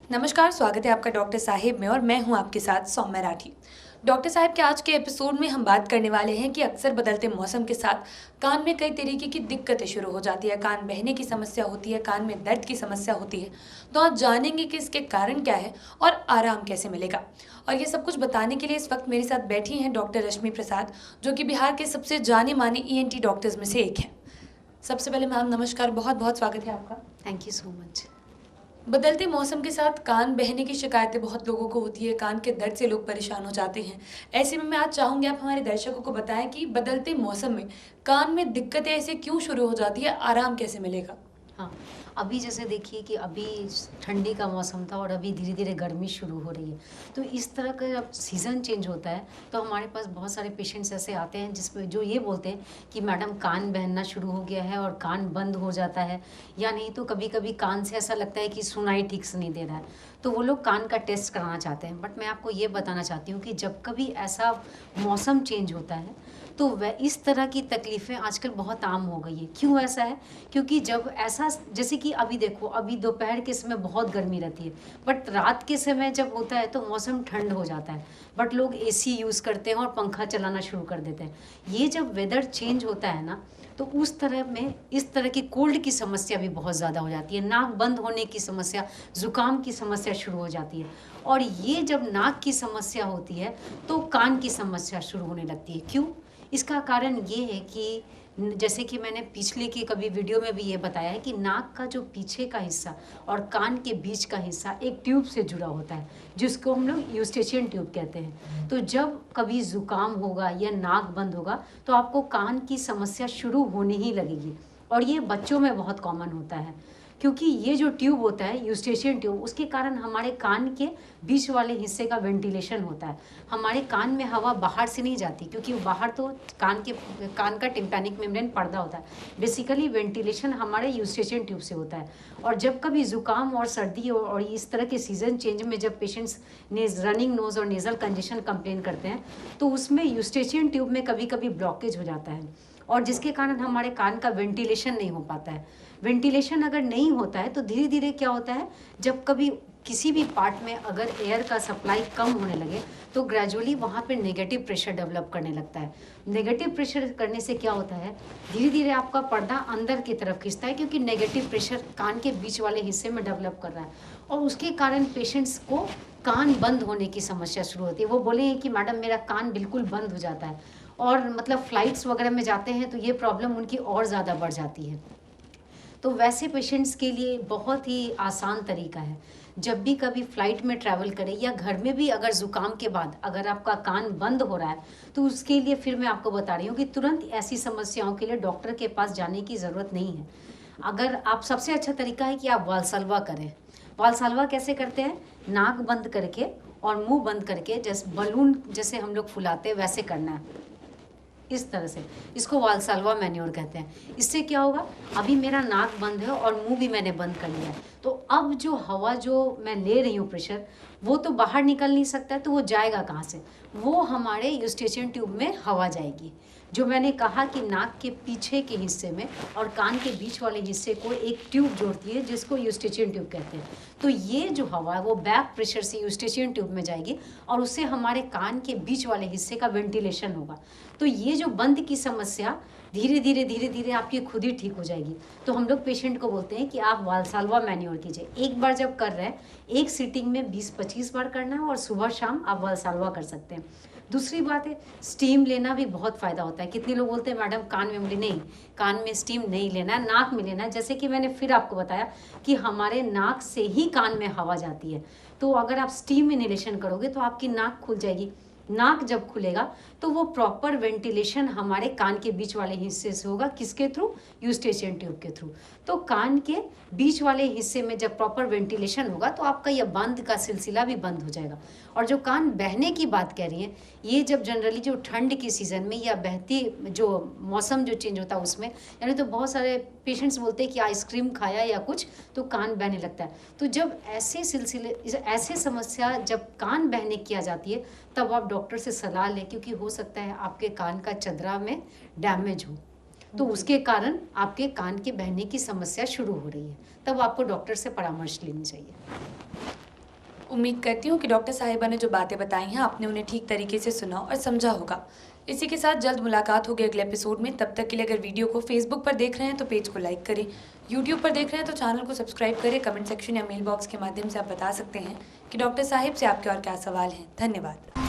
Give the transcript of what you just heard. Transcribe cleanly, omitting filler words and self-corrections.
नमस्कार, स्वागत है आपका डॉक्टर साहिब में और मैं हूं आपके साथ सौम्या राठी। डॉक्टर साहब के आज के एपिसोड में हम बात करने वाले हैं कि अक्सर बदलते मौसम के साथ कान में कई तरीके की दिक्कतें शुरू हो जाती है, कान बहने की समस्या होती है, कान में दर्द की समस्या होती है। तो आज जानेंगे कि इसके कारण क्या है और आराम कैसे मिलेगा। और ये सब कुछ बताने के लिए इस वक्त मेरे साथ बैठी हैं डॉक्टर रश्मि प्रसाद, जो कि बिहार के सबसे जाने माने ईएनटी डॉक्टर्स में से एक हैं। सबसे पहले मैम नमस्कार, बहुत बहुत स्वागत है आपका। Thank you so much. बदलते मौसम के साथ कान बहने की शिकायतें बहुत लोगों को होती है, कान के दर्द से लोग परेशान हो जाते हैं। ऐसे में मैं आज चाहूंगी आप हमारे दर्शकों को बताएं कि बदलते मौसम में कान में दिक्कतें ऐसे क्यों शुरू हो जाती है, आराम कैसे मिलेगा। हाँ, अभी जैसे देखिए कि अभी ठंडी का मौसम था और अभी धीरे धीरे गर्मी शुरू हो रही है। तो इस तरह का जब सीज़न चेंज होता है तो हमारे पास बहुत सारे पेशेंट्स ऐसे आते हैं जिसमें जो ये बोलते हैं कि मैडम कान बहना शुरू हो गया है और कान बंद हो जाता है, या नहीं तो कभी कभी कान से ऐसा लगता है कि सुनाई ठीक से नहीं दे रहा है। तो वो लोग कान का टेस्ट कराना चाहते हैं। बट मैं आपको ये बताना चाहती हूँ कि जब कभी ऐसा मौसम चेंज होता है तो वह इस तरह की तकलीफ़ें आजकल बहुत आम हो गई है। क्यों ऐसा है? क्योंकि जब ऐसा, जैसे कि अभी देखो, अभी दोपहर के समय बहुत गर्मी रहती है, बट रात के समय जब होता है तो मौसम ठंड हो जाता है, बट लोग एसी यूज़ करते हैं और पंखा चलाना शुरू कर देते हैं। ये जब वेदर चेंज होता है ना, तो उस तरह में इस तरह की कोल्ड की समस्या भी बहुत ज़्यादा हो जाती है, नाक बंद होने की समस्या, ज़ुकाम की समस्या शुरू हो जाती है। और ये जब नाक की समस्या होती है तो कान की समस्या शुरू होने लगती है। क्यों? इसका कारण ये है कि जैसे कि मैंने पिछले की कभी वीडियो में भी ये बताया है कि नाक का जो पीछे का हिस्सा और कान के बीच का हिस्सा एक ट्यूब से जुड़ा होता है, जिसको हम लोग यूस्टेशियन ट्यूब कहते हैं। तो जब कभी ज़ुकाम होगा या नाक बंद होगा तो आपको कान की समस्या शुरू होने ही लगेगी। और ये बच्चों में बहुत कॉमन होता है, क्योंकि ये जो ट्यूब होता है यूस्टेशियन ट्यूब, उसके कारण हमारे कान के बीच वाले हिस्से का वेंटिलेशन होता है। हमारे कान में हवा बाहर से नहीं जाती, क्योंकि बाहर तो कान का टिम्पैनिक मेम्ब्रेन पर्दा होता है। बेसिकली वेंटिलेशन हमारे यूस्टेशियन ट्यूब से होता है। और जब कभी ज़ुकाम और सर्दी और इस तरह के सीज़न चेंज में जब पेशेंट्स रनिंग नोज़ और नेज़ल कंजेशन कंप्लेन करते हैं तो उसमें यूस्टेशियन ट्यूब में कभी कभी ब्लॉकेज हो जाता है, और जिसके कारण हमारे कान का वेंटिलेशन नहीं हो पाता है। वेंटिलेशन अगर नहीं होता है तो धीरे धीरे क्या होता है, जब कभी किसी भी पार्ट में अगर एयर का सप्लाई कम होने लगे तो ग्रेजुअली वहाँ पे नेगेटिव प्रेशर डेवलप करने लगता है। नेगेटिव प्रेशर करने से क्या होता है, धीरे धीरे आपका पर्दा अंदर की तरफ खिंचता है, क्योंकि नेगेटिव प्रेशर कान के बीच वाले हिस्से में डेवलप कर रहा है। और उसके कारण पेशेंट्स को कान बंद होने की समस्या शुरू होती है। वो बोले कि मैडम मेरा कान बिल्कुल बंद हो जाता है, और मतलब फ्लाइट्स वगैरह में जाते हैं तो ये प्रॉब्लम उनकी और ज़्यादा बढ़ जाती है। तो वैसे पेशेंट्स के लिए बहुत ही आसान तरीका है, जब भी कभी फ़्लाइट में ट्रैवल करें या घर में भी अगर ज़ुकाम के बाद अगर आपका कान बंद हो रहा है तो उसके लिए फिर मैं आपको बता रही हूँ कि तुरंत ऐसी समस्याओं के लिए डॉक्टर के पास जाने की ज़रूरत नहीं है। अगर आप, सबसे अच्छा तरीका है कि आप वालसलवा करें। वालसलवा कैसे करते हैं? नाक बंद करके और मुंह बंद करके, जैसे बलून जैसे हम लोग फुलाते हैं वैसे करना है, इस तरह से। इसको वालसलवा मैन्योर कहते हैं। इससे क्या होगा, अभी मेरा नाक बंद है और मुंह भी मैंने बंद कर लिया है, तो अब जो हवा जो मैं ले रही हूँ प्रेशर, वो तो बाहर निकल नहीं सकता है, तो वो जाएगा कहाँ से? वो हमारे यूस्टेशियन ट्यूब में हवा जाएगी। जो मैंने कहा कि नाक के पीछे के हिस्से में और कान के बीच वाले हिस्से को एक ट्यूब जोड़ती है, जिसको यूस्टेशियन ट्यूब कहते हैं। तो ये जो हवा है वो बैक प्रेशर से यूस्टेशियन ट्यूब में जाएगी और उससे हमारे कान के बीच वाले हिस्से का वेंटिलेशन होगा। तो ये जो बंद की समस्या धीरे धीरे आपकी खुद ही ठीक हो जाएगी। तो हम लोग पेशेंट को बोलते हैं कि आप वालसलवा मैन्योर कीजिए। एक बार जब कर रहे हैं, एक सीटिंग में 20-25 बार करना है, और सुबह शाम आप वालसलवा कर सकते हैं। दूसरी बात है, स्टीम लेना भी बहुत फ़ायदा होता है। कितने लोग बोलते हैं मैडम कान में, बोले नहीं, कान में स्टीम नहीं लेना है, नाक में लेना है। जैसे कि मैंने फिर आपको बताया कि हमारे नाक से ही कान में हवा जाती है, तो अगर आप स्टीम इनहेलेशन करोगे तो आपकी नाक खुल जाएगी। नाक जब खुलेगा तो वो प्रॉपर वेंटिलेशन हमारे कान के बीच वाले हिस्से से होगा। किसके थ्रू? यूस्टेशियन ट्यूब के थ्रू। तो कान के बीच वाले हिस्से में जब प्रॉपर वेंटिलेशन होगा तो आपका यह बंद का सिलसिला भी बंद हो जाएगा। और जो कान बहने की बात कह रही हैं, ये जब जनरली जो ठंड के सीज़न में या बहती जो मौसम जो चेंज होता है उसमें, यानी तो बहुत सारे पेशेंट्स बोलते हैं कि आइसक्रीम खाया या कुछ तो कान बहने लगता है। तो जब ऐसे सिलसिले, ऐसे समस्या जब कान बहने की आ जाती है, तब आप डॉक्टर से सलाह लें, क्योंकि हो सकता है आपके कान का चदरा में डैमेज हो, तो उसके कारण आपके कान के बहने की समस्या शुरू हो रही है। तब आपको डॉक्टर से परामर्श लेनी चाहिए। उम्मीद करती हूँ कि डॉक्टर साहिबा ने जो बातें बताई हैं आपने उन्हें ठीक तरीके से सुना और समझा होगा। इसी के साथ जल्द मुलाकात होगी अगले एपिसोड में। तब तक के लिए अगर वीडियो को फेसबुक पर देख रहे हैं तो पेज को लाइक करें, यूट्यूब पर देख रहे हैं तो चैनल को सब्सक्राइब करें। कमेंट सेक्शन या मेल बॉक्स के माध्यम से आप बता सकते हैं कि डॉक्टर साहिब से आपके और क्या सवाल हैं। धन्यवाद।